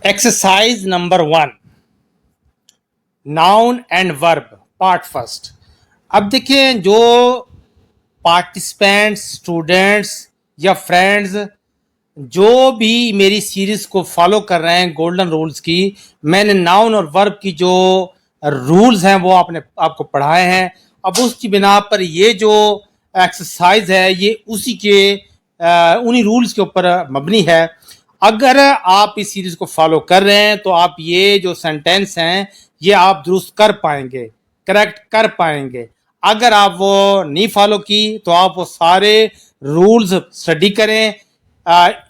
Exercise number 1, noun and verb, part first. अब देखें, जो पार्टिसिपेंट्स, स्टूडेंट्स या फ्रेंड्स जो भी मेरी सीरीज को फॉलो कर रहे हैं गोल्डन रूल्स की, मैंने नाउन और वर्ब की जो रूल्स हैं वो आपको पढ़ाए हैं। अब उसकी बिना पर ये जो एक्सरसाइज है ये उसी के उन्हीं रूल्स के ऊपर मबनी है। अगर आप इस सीरीज को फॉलो कर रहे हैं तो आप ये जो सेंटेंस हैं ये आप दुरुस्त कर पाएंगे, करेक्ट कर पाएंगे। अगर आप वो नहीं फॉलो की तो आप वो सारे रूल्स स्टडी करें।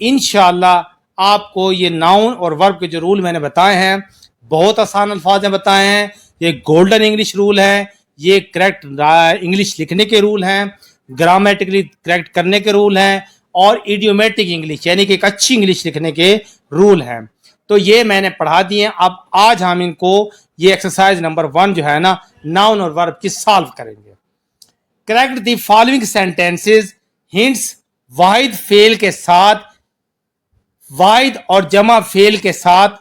इंशाल्लाह आपको ये नाउन और वर्ब के जो रूल मैंने बताए हैं, बहुत आसान अल्फाज में बताए हैं। ये गोल्डन इंग्लिश रूल है, ये करेक्ट इंग्लिश लिखने के रूल हैं, ग्रामेटिकली करेक्ट करने के रूल हैं, और इडियोमेटिक इंग्लिश यानी कि एक अच्छी इंग्लिश लिखने के रूल हैं। तो ये मैंने पढ़ा दिए। अब आज हम इनको ये एक्सरसाइज नंबर 1 जो है ना, नाउन और वर्ब की सॉल्व करेंगे। Correct the following sentences, hints Wahid fail के साथ, वाहिद और जमा फेल के साथ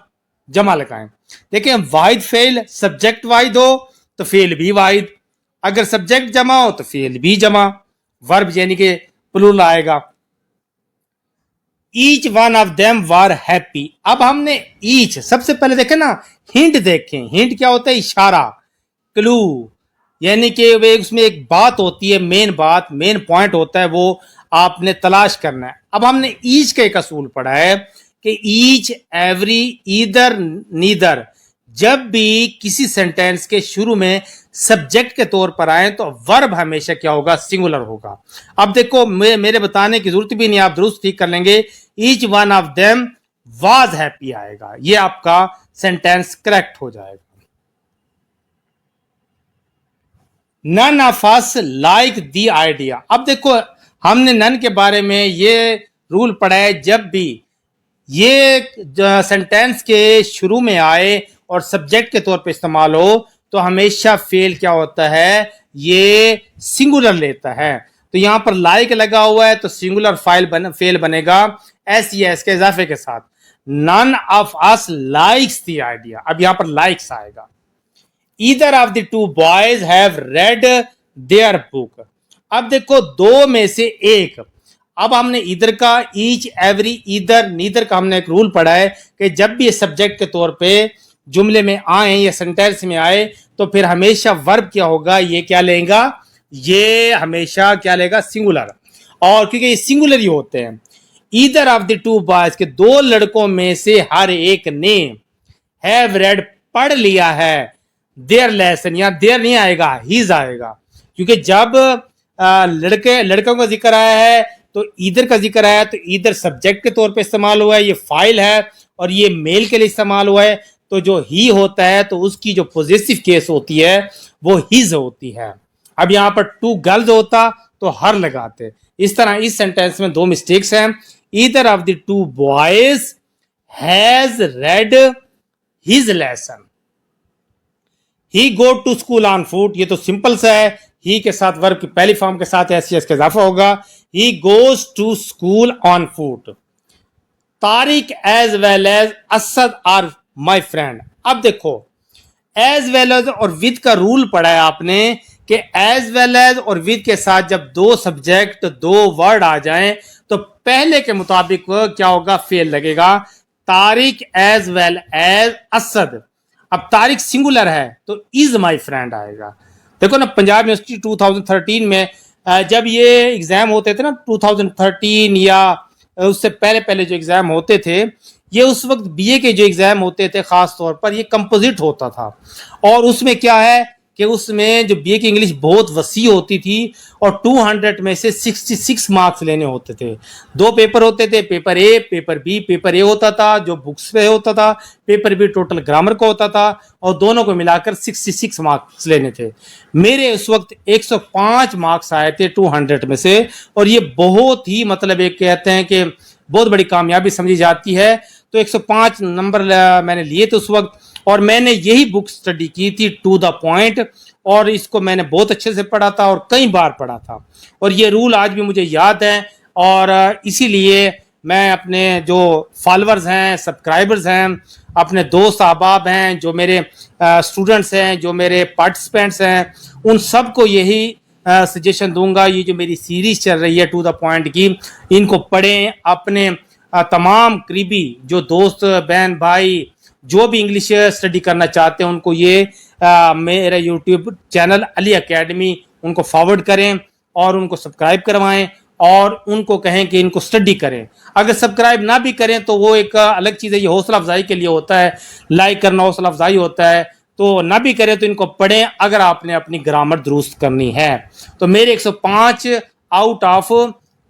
जमा लगाएं। देखें, वाहिद फेल सब्जेक्ट वाहिद हो तो फेल भी वाहिद, अगर सब्जेक्ट जमा हो तो फेल भी जमा, वर्ब यानी कि प्लूरल आएगा। Each one of them were happy. अब हमने ईच, सबसे पहले देखें ना, हिंट देखें। हिंट क्या होता है? इशारा, क्लू, यानी कि वे उसमें एक बात होती है, मेन बात, मेन पॉइंट होता है, वो आपने तलाश करना है। अब हमने ईच का एक असूल पढ़ा है कि ईच, एवरी, ईदर, नीदर, जब भी किसी सेंटेंस के शुरू में सब्जेक्ट के तौर पर आए तो वर्ब हमेशा क्या होगा? सिंगुलर होगा। अब देखो, मेरे बताने की जरूरत भी नहीं, आप दुरुस्त ठीक कर लेंगे। Each one of them was happy आएगा, ये आपका सेंटेंस करेक्ट हो जाएगा। None of us like the idea. अब देखो, हमने नन के बारे में ये रूल पढ़ा है, जब भी ये सेंटेंस के शुरू में आए और सब्जेक्ट के तौर पे इस्तेमाल हो तो हमेशा फेल क्या होता है? ये सिंगुलर लेता है। तो यहां पर लाइक लगा हुआ है तो सिंगुलर फेल बनेगा एस या एस के इजाफे के साथ। None of us likes the idea, अब यहां पर लाइक्स आएगा। Either of the two boys have read their book. अब देखो, दो में से एक। अब हमने इधर का ईच, एवरी, ईदर, नीदर का हमने एक रूल पढ़ा है कि जब भी ये सब्जेक्ट के तौर पे जुमले में आए या सेंटेंस में आए तो फिर हमेशा वर्ब क्या होगा? ये क्या लेगा? ये हमेशा क्या लेगा? सिंगुलर। और क्योंकि ये सिंगुलर ही होते हैं। Either of the two boys के दो लड़कों में से हर एक ने, हैव रेड पढ़ लिया है, देयर लेसन, या देयर नहीं आएगा, हीज आएगा, क्योंकि जब लड़कों का जिक्र आया है तो ईदर का जिक्र आया, तो ईदर सब्जेक्ट के तौर पे इस्तेमाल हुआ है, ये फाइल है, और ये मेल के लिए इस्तेमाल हुआ है। तो जो ही होता है तो उसकी जो पॉजिटिव केस होती है वो हिज होती है। अब यहां पर टू गर्ल्स होता तो हर लगाते। इस तरह इस सेंटेंस में दो मिस्टेक्स हैं। Either of the two boys has read his lesson. He go to school on foot, ये तो सिंपल सा है, ही के साथ वर्ब की पहली फॉर्म के साथ एस का इजाफा होगा। He goes to school on foot. Tariq as well as Asad are my friend. अब देखो, एज वेल एज और विद का रूल पढ़ा है आपने कि एज वेल एज और विद के साथ जब दो सब्जेक्ट, दो वर्ड आ जाएं तो पहले के मुताबिक क्या होगा? फेल लगेगा। Tariq as well as Asad. अब तारिक सिंगुलर है तो इज माई फ्रेंड आएगा। देखो ना, पंजाब यूनिवर्सिटी 2013 में जब ये एग्जाम होते थे ना, 2013 या उससे पहले पहले जो एग्जाम होते थे, ये उस वक्त बीए के जो एग्जाम होते थे खास तौर पर, ये कंपोजिट होता था। और उसमें क्या है कि उसमें जो बीए की इंग्लिश बहुत वसी होती थी और 200 में से 66 मार्क्स लेने होते थे। दो पेपर होते थे, paper A, paper B. Paper A होता था जो बुक्स पे होता था, पेपर बी टोटल ग्रामर का होता था, और दोनों को मिलाकर 66 मार्क्स लेने थे। मेरे उस वक्त 105 मार्क्स आए थे 200 में से, और ये बहुत ही मतलब एक कहते हैं कि बहुत बड़ी कामयाबी समझी जाती है। तो 105 नंबर मैंने लिए थे उस वक्त, और मैंने यही बुक स्टडी की थी टू द पॉइंट, और इसको मैंने बहुत अच्छे से पढ़ा था और कई बार पढ़ा था, और ये रूल आज भी मुझे याद है। और इसीलिए मैं अपने जो फॉलोअर्स हैं, सब्सक्राइबर्स हैं, अपने दोस्त अहबाब हैं, जो मेरे स्टूडेंट्स हैं, जो मेरे पार्टिसिपेंट्स हैं, उन सबको यही सजेशन दूंगा, ये जो मेरी सीरीज चल रही है टू द पॉइंट की, इनको पढ़ें। अपने तमाम करीबी जो दोस्त बहन भाई जो भी इंग्लिश स्टडी करना चाहते हैं उनको ये मेरा यूट्यूब चैनल अली एकेडमी उनको फॉरवर्ड करें और उनको सब्सक्राइब करवाएं और उनको कहें कि इनको स्टडी करें। अगर सब्सक्राइब ना भी करें तो वो एक अलग चीज़ है, ये हौसला अफजाई के लिए होता है, लाइक करना हौसला अफजाई होता है। तो ना भी करें तो इनको पढ़ें अगर आपने अपनी ग्रामर दुरुस्त करनी है। तो मेरे 105 आउट ऑफ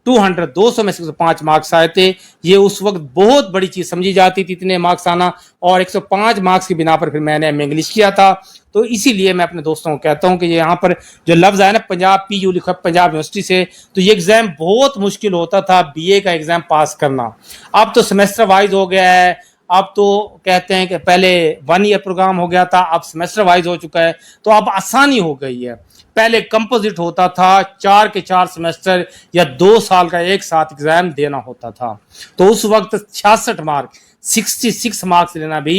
200 200 में से 105 मार्क्स आए थे। ये उस वक्त बहुत बड़ी चीज समझी जाती थी इतने मार्क्स आना, और 105 मार्क्स की बिना पर फिर मैंने एम इंग्लिश किया था। तो इसीलिए मैं अपने दोस्तों को कहता हूं कि यहाँ पर जो लफ्ज है ना पंजाब PU लिखा पंजाब यूनिवर्सिटी से, तो ये एग्जाम बहुत मुश्किल होता था BA का एग्जाम पास करना। अब तो सेमेस्टर वाइज हो गया है, अब तो कहते हैं कि पहले 1 ईयर प्रोग्राम हो गया था, अब सेमेस्टर वाइज हो चुका है, तो अब आसानी हो गई है। पहले कंपोजिट होता था, 4 के 4 सेमेस्टर या 2 साल का एक साथ एग्जाम देना होता था। तो उस वक्त 66 मार्क 66 मार्क्स लेना भी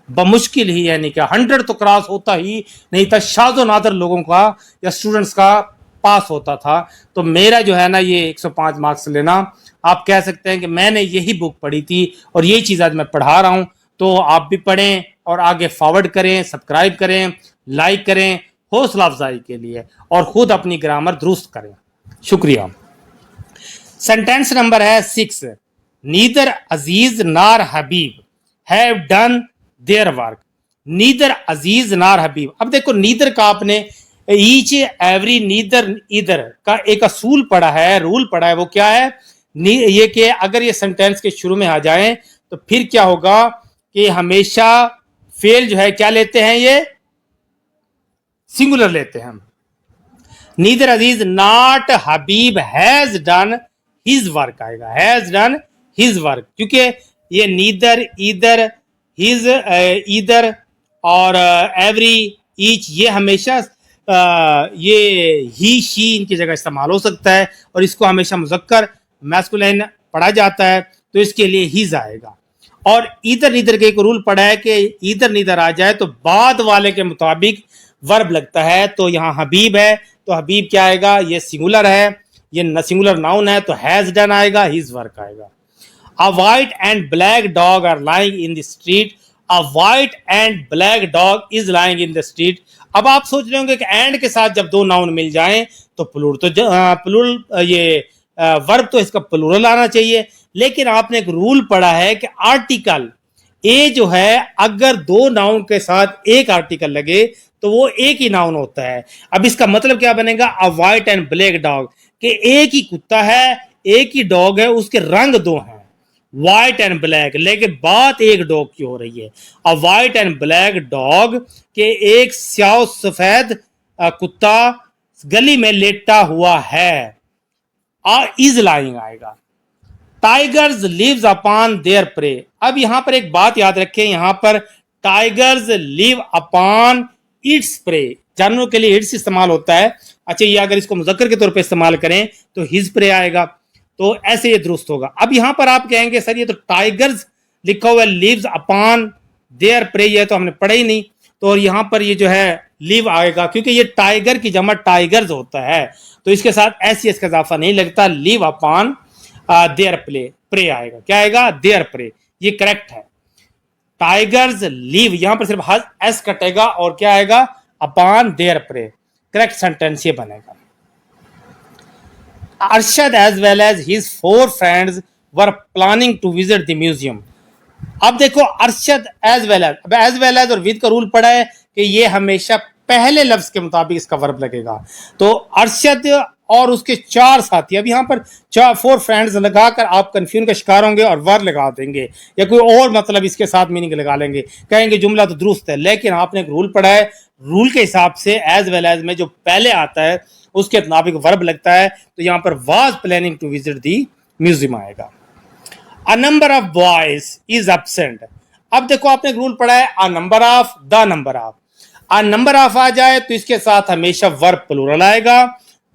बमुश्किल ही है, नहीं क्या 100 तो क्रॉस होता ही नहीं था, शाज़ो नादर लोगों का या स्टूडेंट्स का पास होता था। तो मेरा जो है ना ये 105 मार्क्स लेना, आप कह सकते हैं कि मैंने यही बुक पढ़ी थी और यही चीज़ आज मैं पढ़ा रहा हूँ। तो आप भी पढ़ें और आगे फॉरवर्ड करें, सब्सक्राइब करें, लाइक करें हौसला अफजाई के लिए, और खुद अपनी ग्रामर दुरुस्त करें। शुक्रिया। सेंटेंस नंबर है 6, neither Aziz nor Habib have done their work. Neither Aziz nor Habib, अब देखो नीदर का आपने ईच एवरी नीदर ईदर का एक असूल पढ़ा है, रूल पढ़ा है। वो क्या है? ये कि अगर ये सेंटेंस के शुरू में आ जाए तो फिर क्या होगा कि हमेशा फेल जो है क्या लेते हैं, ये सिंगुलर लेते हैं। Neither Aziz not Habib has done his work आएगा, हैज डन हिज वर्क, क्योंकि ये नीदर ईदर हिज ईदर और एवरी ईच ये हमेशा ये ही शी इनकी जगह इस्तेमाल हो सकता है, और इसको हमेशा मुज़क्कर मैस्कुलिन पढ़ा जाता है, तो इसके लिए हिज आएगा। और ईदर नीदर के एक रूल पढ़ा है कि ईदर नीदर आ जाए तो बाद वाले के मुताबिक वर्ब लगता है। तो यहाँ हबीब है तो हबीब क्या आएगा, ये सिंगुलर है, ये सिंगुलर नाउन है तो हैज डन आएगा, हिज वर्क आएगा। A white and black dog are lying in the street, a white and black dog is lying in the street. अब आप सोच रहे होंगे कि एंड के साथ जब दो नाउन मिल जाएं तो प्लूरल ये वर्ब तो इसका प्लूरल आना चाहिए, लेकिन आपने एक रूल पढ़ा है कि आर्टिकल ए जो है अगर दो नाउन के साथ एक आर्टिकल लगे तो वो एक ही नाउन होता है। अब इसका मतलब क्या बनेगा, अ वाइट एंड ब्लैक डॉग, कि एक ही कुत्ता है, एक ही डॉग है, उसके रंग दो हैं व्हाइट एंड ब्लैक, लेकिन बात एक डॉग की हो रही है। अ वाइट एंड ब्लैक डॉग के एक स्याह सफेद कुत्ता गली में लेटा हुआ है, इज लाइंग आएगा। Tigers lives upon their prey. अब यहां पर एक बात याद रखें, यहां पर tigers live upon its prey, जानवरों के लिए इट्स इस्तेमाल होता है। अच्छा, ये अगर इसको मुज़क्कर के तौर पे इस्तेमाल करें तो हिज प्रे आएगा, तो ऐसे ये दुरुस्त होगा। अब यहां पर आप कहेंगे सर ये तो टाइगर्स लिखा हुआ है, लिव्स अपॉन देयर प्रे, ये तो हमने पढ़ा ही नहीं, तो यहां पर ये जो है लिव आएगा, क्योंकि ये टाइगर की जमा टाइगर्स होता है, तो इसके साथ एस का इजाफा नहीं लगता, लिव अपॉन देयर प्रे आएगा। क्या आएगा? देयर प्रे, ये करेक्ट है। टाइगर्स लिव, यहां पर सिर्फ एस कटेगा और क्या आएगा? Upon their prey, correct sentence ये बनेगा। Arshad as well as his 4 friends were planning to visit the museum. अब देखो अरशद एज वेल एज, अब एज वेल एज और विद का रूल पड़ा है कि ये हमेशा पहले लफ्ज के मुताबिक इसका वर्ब लगेगा। तो अरशद और उसके 4 साथी, अब यहाँ पर 4 फ्रेंड्स लगाकर आप कंफ्यूजन का शिकार होंगे और वर्ब लगा देंगे या कोई और मतलब इसके साथ मीनिंग लगा लेंगे, कहेंगे जुमला तो दुरुस्त है, लेकिन आपने एक रूल पढ़ा है, रूल के हिसाब से एज वेल एज में जो पहले आता है उसके मुताबिक वर्ब लगता है, तो यहाँ पर was planning to visit the museum आएगा। A number of boys is absent. अब देखो आपने एक रूल पढ़ा है, a number of, the number of. A number of आ जाए तो इसके साथ हमेशा वर्ब प्लूरल आएगा,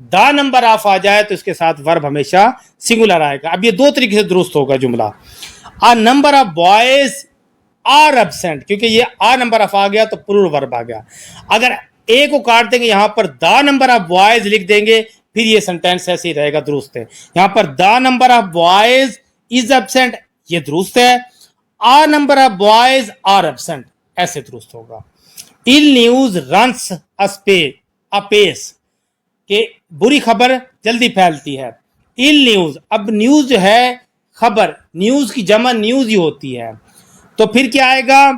द नंबर ऑफ आ जाए तो इसके साथ वर्ब हमेशा सिंगुलर आएगा। अब ये दो तरीके से दुरुस्त होगा जुमला। A number of boys are absent, क्योंकि ये आ नंबर ऑफ आ गया तो प्लूरल वर्ब आ गया। अगर ए को काट देंगे, यहां पर द नंबर ऑफ बॉयज लिख देंगे, फिर ये सेंटेंस ऐसे ही रहेगा, दुरुस्त है। यहां पर the number of boys is absent, ये दुरुस्त है। A number of boys are absent, ऐसे दुरुस्त होगा। इल न्यूज रन्स अपेस, कि बुरी खबर जल्दी फैलती है। इल न्यूज, अब न्यूज जो है खबर, न्यूज की जमा न्यूज ही होती है, तो फिर क्या आएगा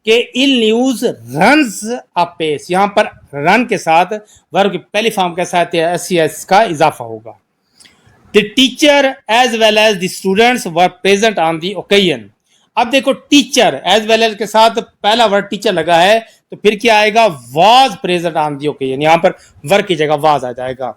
कि इल न्यूज रन्स अपेस, यहां पर रन के साथ वर्ब की पहली फॉर्म के साथ एस का इजाफा होगा। The teacher as well as the students were present on the occasion. अब देखो टीचर एज वेल एज के साथ पहला वर्ड टीचर लगा है, तो फिर क्या आएगा, was present on the occasion, यहां पर वर की जगह वाज आ जाएगा।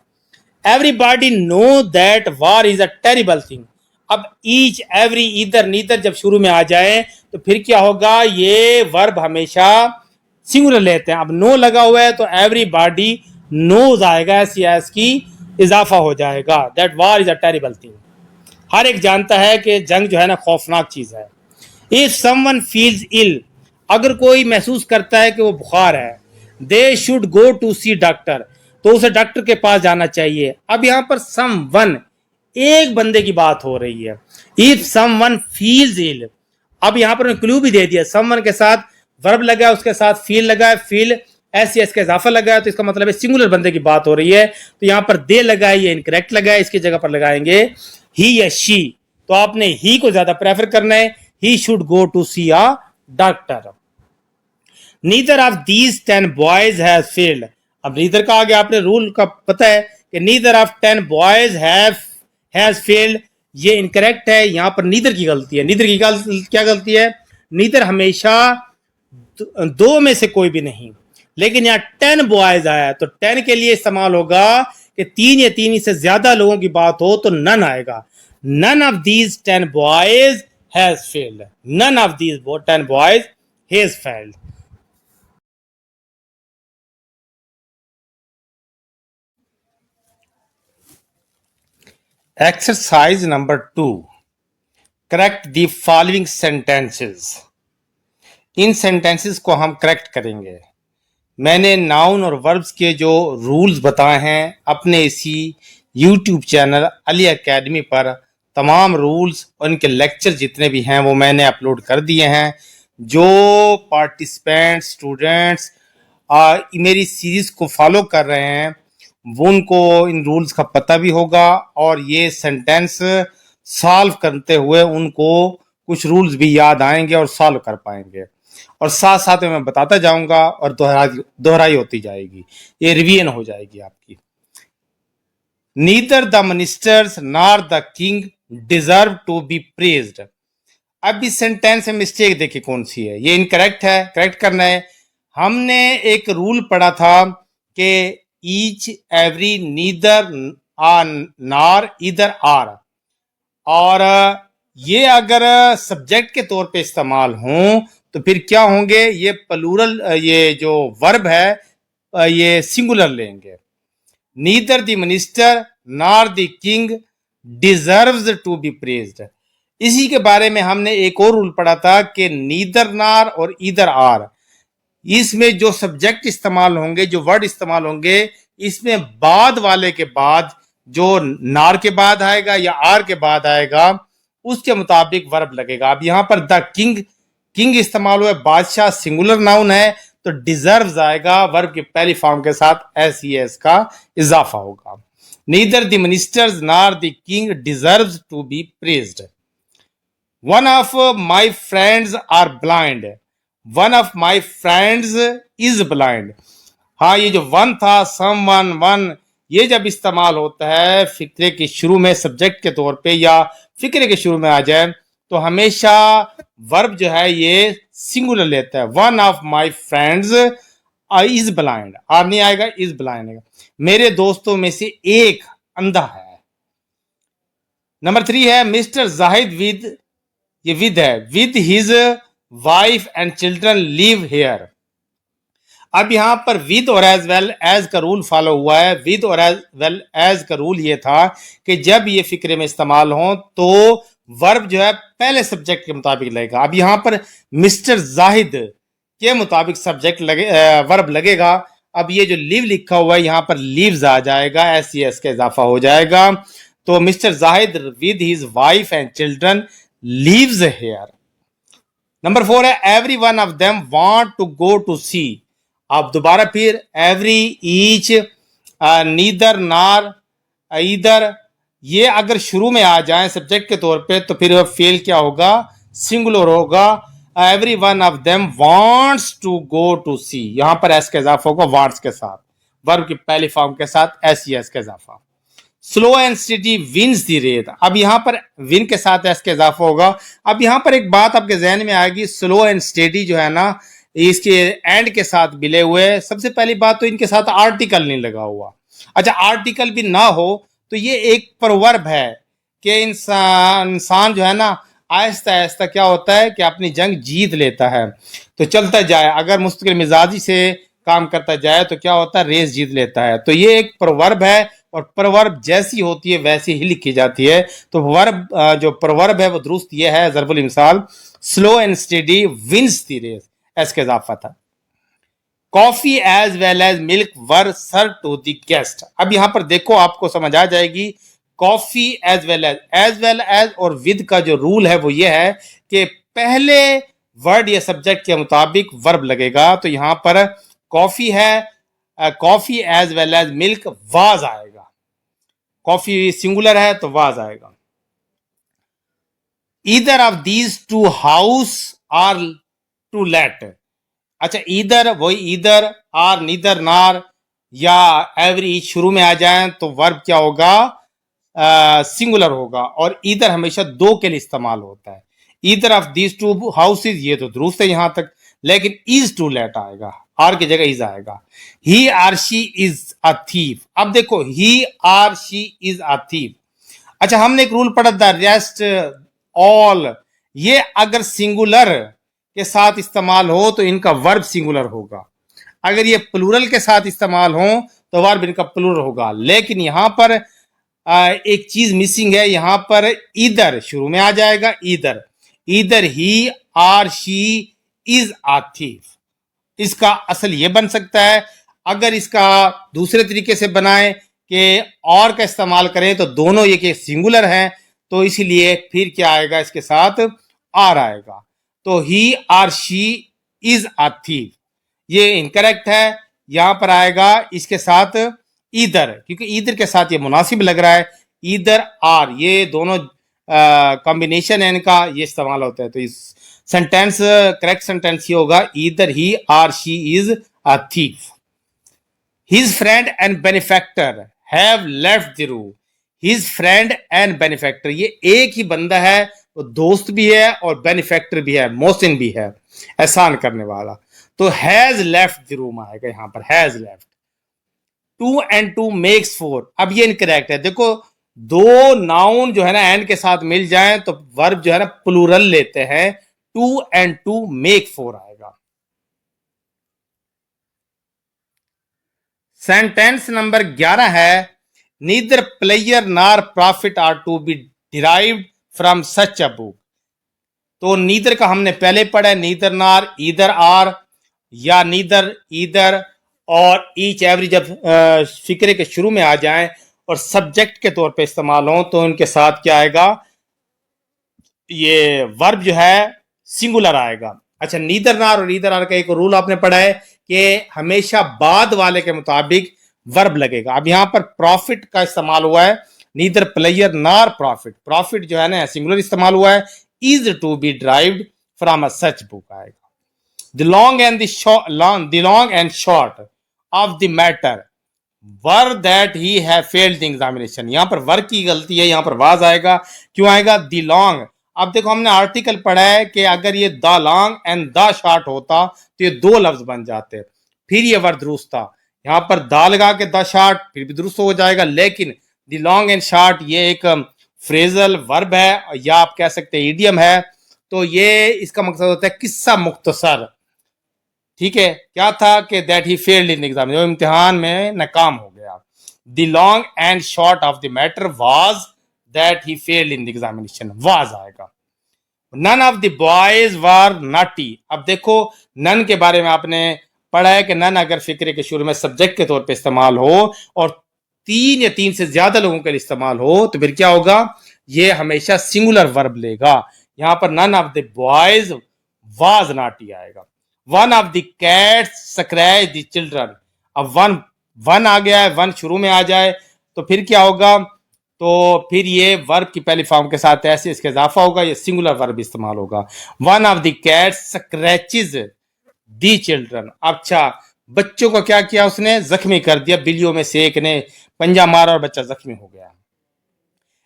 Everybody know that war is a terrible thing. अब ईच, एवरी, इधर, नीदर जब शुरू में आ जाए तो फिर क्या होगा, ये वर्ब हमेशा सिंगुलर लेते हैं। अब नो लगा हुआ है तो एवरीबॉडी नोज आएगा, एस की इजाफा हो जाएगा। That war is a terrible thing, हर एक जानता है कि जंग जो है ना खौफनाक चीज है। इफ समवन फील्स इल, अगर कोई महसूस करता है कि वो बुखार है, they should go to see doctor, तो उसे डॉक्टर के पास जाना चाहिए। अब यहां पर समवन, एक बंदे की बात हो रही है। इफ समवन फील्स इल, अब यहां पर क्लू भी दे दिया, समवन के साथ वर्ब लगा है, उसके साथ फील लगा है, फील एस का इजाफा लगा है, तो इसका मतलब है सिंगुलर बंदे की बात हो रही है। तो यहां पर दे लगा है, ये इनकरेक्ट लगा है, इसकी जगह पर लगाएंगे ही या शी। तो आपने ही को ज्यादा प्रेफर करना है, he should go to see a doctor. Neither of these 10 boys has failed. अब नीदर का आगे आपने रूल का पता है कि neither of 10 boys has failed, ये इनकरेक्ट है, यहां पर नीदर की गलती है। नीदर की क्या गलती है, नीदर हमेशा दो में से कोई भी नहीं, लेकिन यहाँ 10 बॉयज आया है तो 10 के लिए इस्तेमाल होगा कि 3 या 3 से ज्यादा लोगों की बात हो तो नन आएगा। None of these 10 boys has failed, none of these 10 boys has failed. Exercise number 2, correct the following sentences. इन सेंटेंसेस को हम करेक्ट करेंगे। मैंने नाउन और वर्ब्स के जो रूल्स बताए हैं अपने इसी यूट्यूब चैनल अली एकेडमी पर, तमाम रूल्स और इनके लेक्चर जितने भी हैं वो मैंने अपलोड कर दिए हैं। जो पार्टिसिपेंट्स, स्टूडेंट्स मेरी सीरीज को फॉलो कर रहे हैं वो उनको इन रूल्स का पता भी होगा, और ये सेंटेंस सॉल्व करते हुए उनको कुछ रूल्स भी याद आएंगे और सॉल्व कर पाएंगे। और साथ साथ में मैं बताता जाऊंगा और दोहराई होती जाएगी, ये रिवीजन हो जाएगी आपकी। Neither the ministers nor the king deserve to be praised. अब इस सेंटेंस में मिस्टेक देखिए कौन सी है, ये इनकरेक्ट है, करेक्ट करना है। हमने एक रूल पढ़ा था कि ईच, एवरी, नीदर, नॉर, इधर, आर, और ये अगर सब्जेक्ट के तौर पे इस्तेमाल हों तो फिर क्या होंगे, ये प्लूरल, ये जो वर्ब है ये सिंगुलर लेंगे। Neither the minister nor the king deserves to be praised. इसी के बारे में हमने एक और रूल पढ़ा था कि नीदर, नार और इधर, आर, इसमें जो सब्जेक्ट इस्तेमाल होंगे, जो वर्ड इस्तेमाल होंगे, इसमें बाद वाले के बाद जो नार के बाद आएगा या आर के बाद आएगा उसके मुताबिक वर्ब लगेगा। अब यहां पर द किंग इस्तेमाल हुआ है, बादशाह सिंगुलर नाउन है, तो डिजर्व्स आएगा, वर्ब की पहली फॉर्म के साथ एस का इजाफा होगा। Neither the ministers nor the king deserves to be praised. One of my friends are blind, one of my friends is blind. हाँ, ये जो वन था, समवन, वन, ये जब इस्तेमाल होता है फिक्रे के शुरू में सब्जेक्ट के तौर पे या फिक्रे के शुरू में आ जाए तो हमेशा वर्ब जो है ये सिंगुलर लेता है। One of my friends is blind, are नहीं आएगा, इज ब्लाइंड आएगा। मेरे दोस्तों में से एक अंधा है। नंबर 3 है मिस्टर जाहिद विद, ये विद है, with his wife and children live here. अब यहां पर विद और एज वेल एज का रूल फॉलो हुआ है। विद और एज वेल एज का रूल ये था कि जब ये फिक्रे में इस्तेमाल हो तो वर्ब जो है पहले सब्जेक्ट के मुताबिक लगेगा। अब यहां पर मिस्टर जाहिद के मुताबिक सब्जेक्ट लगे वर्ब लगेगा। अब ये जो लिव लिखा हुआ है यहां पर लीव्स आ जाएगा, एस का इजाफा हो जाएगा। तो mister Zahid with his wife and children leaves here. Number 4 है every one of them want to go to sea. अब दोबारा फिर एवरी, ईच, नीदर, नार, इधर, ये अगर शुरू में आ जाए सब्जेक्ट के तौर पे तो फिर फेल क्या होगा, सिंगुलर होगा। Every one of them wants to go to sea, यहां पर एस का इजाफा होगा वांट्स के साथ, वर्ब की पहली फॉर्म के साथ एस का इजाफा। Slow and steady wins the race, अब यहां पर विन के साथ एस का इजाफा होगा। अब यहां पर एक बात आपके जहन में आएगी, स्लो एंड स्टेडी जो है ना इसके एंड के साथ मिले हुए। सबसे पहली बात तो इनके साथ आर्टिकल नहीं लगा हुआ। अच्छा, आर्टिकल भी ना हो तो ये एक प्रवर्ब है कि इंसान जो है ना आहिस्ता आहिस्ता क्या होता है कि अपनी जंग जीत लेता है। तो चलता जाए, अगर मुस्तकिल मिजाजी से काम करता जाए तो क्या होता है, रेस जीत लेता है। तो ये एक प्रवर्ब है और प्रवर्ब जैसी होती है वैसी ही लिखी जाती है। तो वर्ब जो प्रवर्ब है वो दुरुस्त ये है, ज़रबुल इमसाल, slow and steady wins the race, इसके इजाफा था। Coffee as well as milk were serve to the guest. अब यहां पर देखो आपको समझ आ जाएगी, कॉफी एज वेल एज और विद का जो रूल है वो ये है कि पहले वर्ड या सब्जेक्ट के मुताबिक वर्ब लगेगा। तो यहां पर कॉफी है, coffee as well as milk was आएगा। कॉफी सिंगुलर है तो वाज आएगा। Either of these two house are too late. अच्छा, ईदर वही ईदर, आर नीदर नार, या एवरी शुरू में आ जाए तो वर्ब क्या होगा, सिंगुलर होगा। और ईदर हमेशा दो के लिए इस्तेमाल होता है। Either of these two houses, ये तो दुरुस्त है यहां तक, लेकिन इज टू लेट आएगा, आर की जगह इज आएगा। He or she is a thief. अब देखो he or she is a thief. अच्छा, हमने एक रूल पढ़ा द रेस्ट ऑल, ये अगर सिंगुलर के साथ इस्तेमाल हो तो इनका वर्ब सिंगुलर होगा। अगर ये प्लूरल के साथ इस्तेमाल हो तो वर्ब इनका प्लूरल होगा। लेकिन यहां पर एक चीज मिसिंग है, यहां पर इधर शुरू में आ जाएगा, इधर इधर he or she is a thief. इसका असल ये बन सकता है, अगर इसका दूसरे तरीके से बनाए कि और का इस्तेमाल करें तो दोनों ये कि सिंगुलर हैं, तो इसीलिए फिर क्या आएगा, इसके साथ आर आएगा। तो he or she is a thief, ये इनकरेक्ट है। यहां पर आएगा इसके साथ ईदर, क्योंकि ईदर के साथ ये मुनासिब लग रहा है। ईदर आर, ये दोनों कॉम्बिनेशन है इनका, ये इस्तेमाल होता है। तो इस सेंटेंस करेक्ट सेंटेंस ये होगा, either he or she is a thief. His friend and benefactor have left the room. His friend and benefactor, ये एक ही बंदा है, वो दोस्त भी है और बेनिफैक्टर भी है, मोहसिन भी है, एहसान करने वाला। तो हैज लेफ्ट द रूम आएगा यहां पर, has left. Two and two makes four, अब ये इनकरेक्ट है। देखो दो नाउन जो है ना एंड के साथ मिल जाएं तो वर्ब जो है ना प्लूरल लेते हैं। Two and two make four आएगा। सेंटेंस नंबर 11 है, neither player nor profit are to be derived from such a book. तो नीदर का हमने पहले पढ़ा है, नीदर नार, ईदर आर, या नीदर ईदर और ईच एवरी जब फिक्रे के शुरू में आ जाएं और सब्जेक्ट के तौर पे इस्तेमाल हो तो उनके साथ क्या आएगा, ये वर्ब जो है सिंगुलर आएगा। अच्छा, नीदर नार और ईदर आर का एक रूल आपने पढ़ा है कि हमेशा बाद वाले के मुताबिक वर्ब लगेगा। अब यहां पर प्रॉफिट का इस्तेमाल हुआ है, neither player nor profit, profit जो है ना सिंगुलर इस्तेमाल हुआ है। Is to be derived from a such book आएगा। The long and the long and short of the matter were that he have failed the examination। यहां पर work की गलती है, यहां पर वाज आएगा। क्यों आएगा, the long। अब देखो हमने आर्टिकल पढ़ा है कि अगर ये the long and the short होता तो ये दो लफ्ज बन जाते, फिर ये वर्ड दुरुस्त था। यहां पर द लगा के द शॉर्ट फिर भी दुरुस्त हो जाएगा, लेकिन द लॉन्ग एंड शॉर्ट ये एक फ्रेजल वर्ब है या आप कह सकते हैं इडियम है। तो ये इसका मकसद होता है किस्सा मुख्तसर। ठीक है, क्या था कि that he failed in exam, जो इम्तिहान में नाकाम हो गया। The long and short of the matter was that he failed in the examination. was आएगा. None of the boys were naughty. अब देखो नन के बारे में आपने पढ़ा है कि नन अगर फिक्रे के शुरू में सब्जेक्ट के तौर पे इस्तेमाल हो और 3 या 3 से ज्यादा लोगों के लिए इस्तेमाल हो तो फिर क्या होगा, ये हमेशा सिंगुलर वर्ब लेगा. यहां पर none of the boys was naughty आएगा. One of the cats scratch the children. अब वन आ गया है, वन शुरू में आ जाए तो फिर क्या होगा, तो फिर ये वर्ब की पहली फॉर्म के साथ ऐसे इसके इजाफा होगा, ये सिंगुलर वर्ब इस्तेमाल होगा. One of the cats scratches the children. अच्छा, बच्चों को क्या किया उसने, जख्मी कर दिया. बिल्लियों में से एक ने पंजा मारा और बच्चा जख्मी हो गया.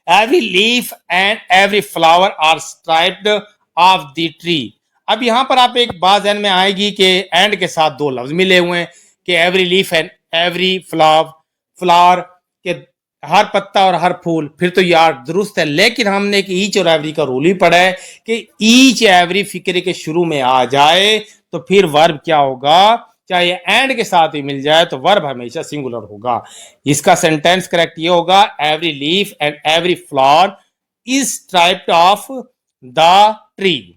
Every leaf and every flower are stripped off the tree. अब यहां पर आप एक बात ध्यान में आएगी कि एंड के साथ 2 लफ्ज मिले हुए हैं कि every leaf and every flower के हर पत्ता और हर फूल. फिर तो यार दुरुस्त है, लेकिन हमने एक ईच और एवरी का रूल ही पढ़ा है कि ईच एवरी फिक्रे के शुरू में आ जाए तो फिर वर्ब क्या होगा, चाहे एंड के साथ ही मिल जाए तो वर्ब हमेशा सिंगुलर होगा. इसका सेंटेंस करेक्ट ये होगा, every leaf and every flower is stripped off the tree.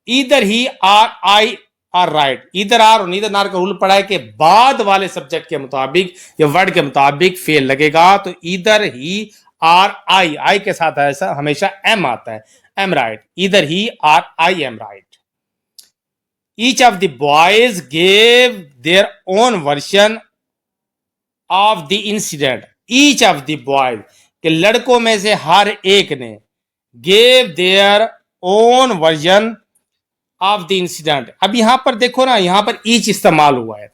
Either he or I are right. Either or और नीदर नार का रूल पड़ा है कि बाद वाले सब्जेक्ट के मुताबिक या वर्ड के मुताबिक फेल लगेगा. तो ईदर ही आर आई के साथ ऐसा हमेशा एम आता है, am right. Either he or I am right. Each of the boys gave their own version of the incident. Each of the boys के लड़कों में से हर एक ने gave their own version of the incident. अब यहां पर देखो ना, यहां पर ईच इस्तेमाल हुआ है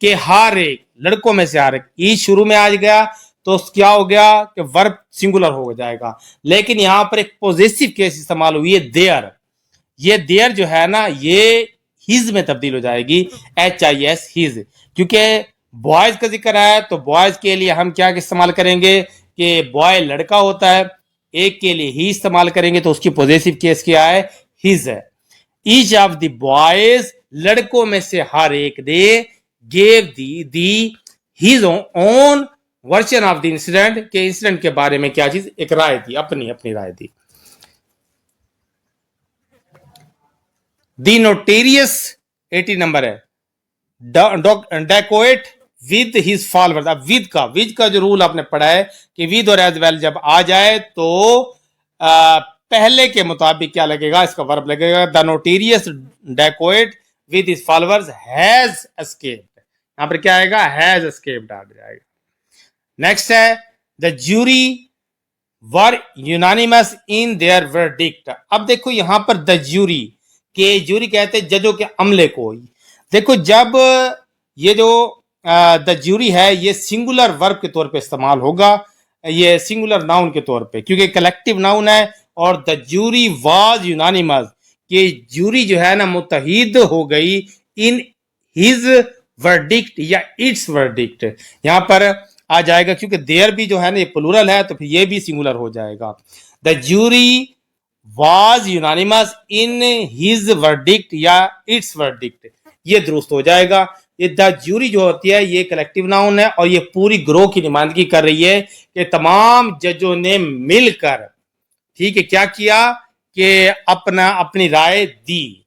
कि हर एक, लड़कों में से हर एक. ईच शुरू में आ गया तो क्या हो गया कि वर्ब सिंगुलर हो जाएगा. लेकिन यहां पर एक पॉजिटिव केस इस्तेमाल हुई है, देयर. ये देयर जो है ना, ये हिज में तब्दील हो जाएगी, HIS हिज. क्योंकि बॉयज का जिक्र है तो बॉयज के लिए हम क्या इस्तेमाल करेंगे कि बॉय लड़का होता है, एक के लिए ही इस्तेमाल करेंगे तो उसकी पॉजिटिव केस क्या है, हिज है. ईच ऑफ द बॉयज, लड़कों में से हर एक ने, gave the his own version of the incident, के इंसिडेंट के बारे में क्या चीज, एक राय दी, अपनी राय दी. दी नोटेरियस 80 नंबर है, डेकोएट विद हिज फॉलोअर्स. अब विद का जो रूल आपने पढ़ा है कि विद और एज वेल जब आ जाए तो पहले के मुताबिक क्या लगेगा, इसका वर्ब लगेगा. The notorious dacoit with his followers has escaped. यहां पर क्या आएगा, हैज एस्केप्ड आ जाएगा. नेक्स्ट है, the jury were unanimous in their verdict. अब देखो यहां पर द ज्यूरी कहते हैं जजों के अमले को. देखो जब ये जो द ज्यूरी है ये सिंगुलर वर्ब के तौर पे इस्तेमाल होगा, ये सिंगुलर नाउन के तौर पे, क्योंकि कलेक्टिव नाउन है. और द ज्यूरी वाज यूनानिमस, कि ज्यूरी जो है ना मुत्तहिद हो गई इन हिज वर्डिक्ट या इट्स वर्डिक्ट. यहां पर आ जाएगा क्योंकि देयर भी जो है ना ये प्लूरल है तो फिर ये भी सिंगुलर हो जाएगा. The jury was unanimous in his verdict या इट्स वर्डिक्ट, ये दुरुस्त हो जाएगा. ये द ज्यूरी जो होती है ये कलेक्टिव नाउन है और ये पूरी ग्रोह की नुमाइंदगी कर रही है कि तमाम जजों ने मिलकर, ठीक है, क्या किया कि अपनी राय दी.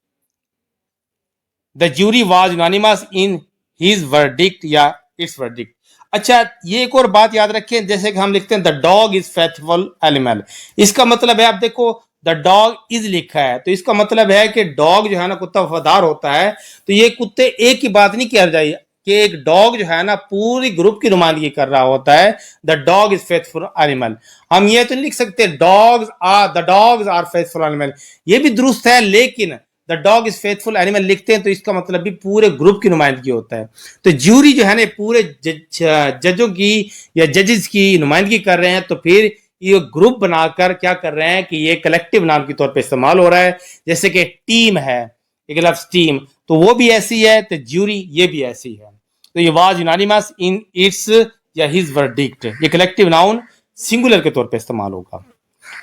The jury was unanimous in his verdict या इट्स वर्डिक्ट. अच्छा, ये एक और बात याद रखें, जैसे कि हम लिखते हैं the dog is faithful animal. इसका मतलब है, आप देखो द डॉग इज लिखा है तो इसका मतलब है कि डॉग जो है ना कुत्ता वफादार होता है. तो ये कुत्ते एक की बात नहीं किया जाए कि एक डॉग जो है ना पूरी ग्रुप की नुमाइंदगी कर रहा होता है. The dog is faithful animal. हम ये तो नहीं लिख सकते the dogs are faithful animal, ये भी दुरुस्त है, लेकिन the dog is faithful animal लिखते हैं तो इसका मतलब भी पूरे ग्रुप की नुमाइंदगी होता है. तो ज्यूरी जो है ना पूरे जजों की या जजेस की नुमाइंदगी कर रहे हैं, तो फिर ये ग्रुप बनाकर क्या कर रहे हैं कि ये कलेक्टिव नाम के तौर पे इस्तेमाल हो रहा है. जैसे कि टीम है, एक लफ्ज टीम, तो वो भी ऐसी है, तो ज्यूरी ये भी ऐसी है. तो ये वाज यूनानिमस इन इट्स या हिज वर्डिक्ट, ये कलेक्टिव नाउन सिंगुलर के तौर पे इस्तेमाल होगा.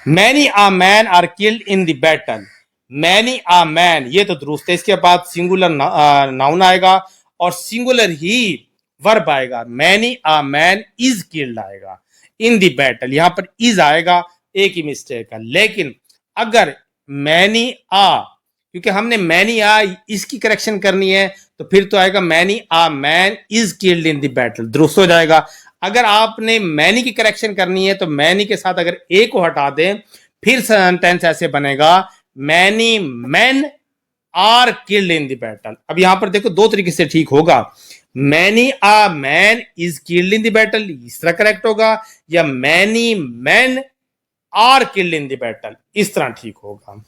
Many a man are killed in the battle. Many a man, ये तो दुरुस्त है, इसके बाद सिंगुलर नाउन आएगा और सिंगुलर ही वर्ब आएगा. Many a man is killed आएगा. इन द बैटल, यहां पर इज आएगा, एक ही मिस्टेक है। लेकिन अगर मैनी आ, क्योंकि हमने मैनी आ इसकी करेक्शन करनी है, तो फिर तो आएगा many a man is killed in the battle, दुरुस्त हो जाएगा। अगर आपने मैनी की करेक्शन करनी है तो मैनी के साथ अगर ए को हटा दें, फिर सेंटेंस ऐसे बनेगा many man are killed in the battle. अब यहां पर देखो दो तरीके से ठीक होगा, many a man is killed in the battle इस तरह करेक्ट होगा, या many man are killed in the battle इस तरह ठीक होगा।